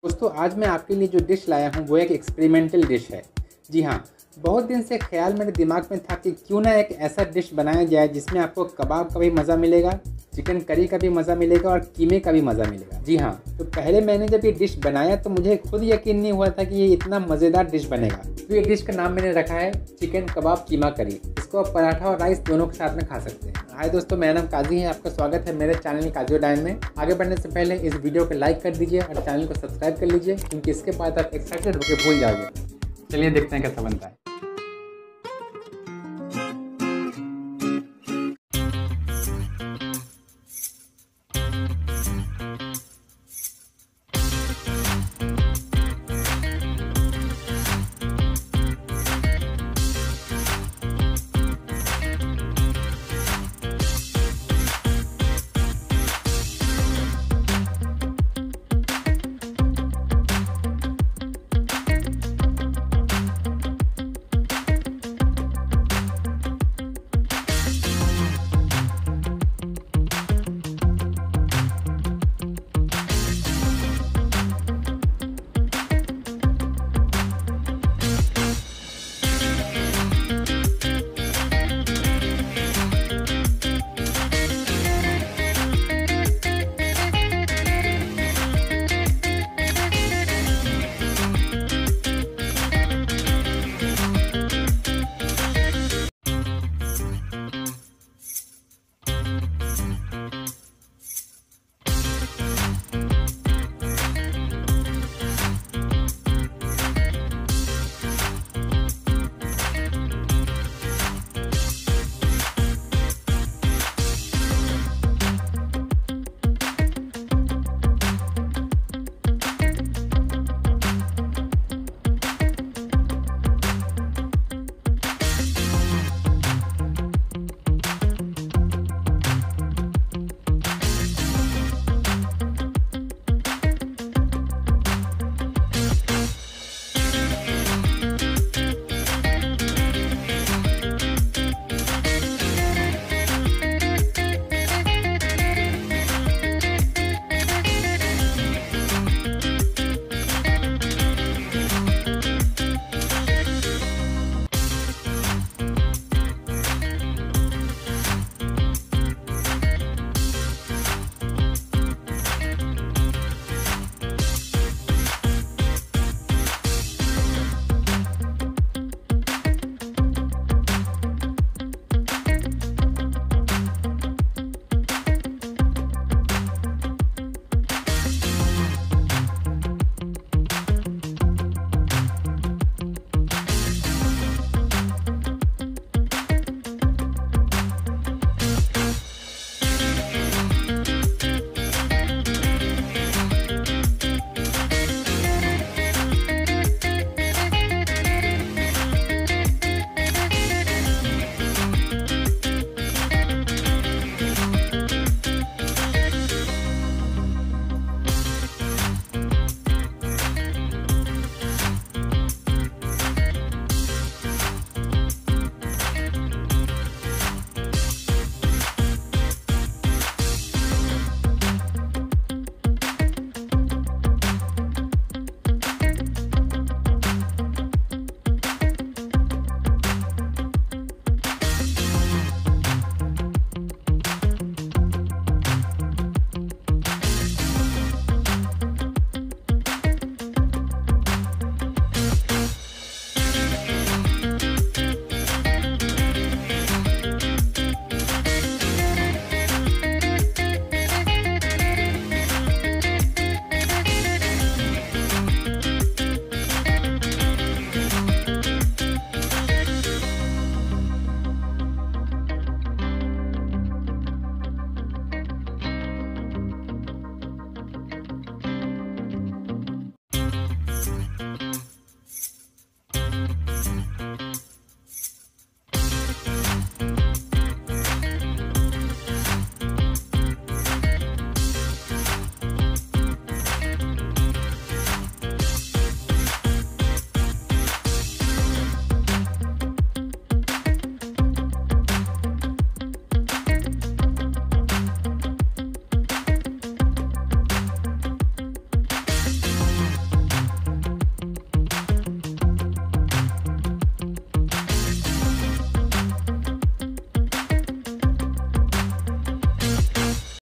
दोस्तों आज मैं आपके लिए जो डिश लाया हूँ वो एक एक्सपेरिमेंटल डिश है। जी हाँ, बहुत दिन से ख्याल मेरे दिमाग में था कि क्यों ना एक ऐसा डिश बनाया जाए जिसमें आपको कबाब का भी मज़ा मिलेगा, चिकन करी का भी मज़ा मिलेगा और कीमे का भी मज़ा मिलेगा। जी हाँ, तो पहले मैंने जब ये डिश बनाया तो मुझे खुद यकीन नहीं हुआ था कि ये इतना मज़ेदार डिश बनेगा। तो ये डिश का नाम मैंने रखा है चिकन कबाब कीमा करी। इसको आप पराठा और राइस दोनों के साथ में खा सकते हैं। हाय दोस्तों, मेरा नाम काजी है। आपका स्वागत है मेरे चैनल काजियोडाइन में। आगे बढ़ने से पहले इस वीडियो को लाइक कर दीजिए और चैनल को सब्सक्राइब कर लीजिए, क्योंकि इसके बाद आप एक्साइटेड होकर भूल जाओगे। चलिए देखते हैं कैसा बनता है।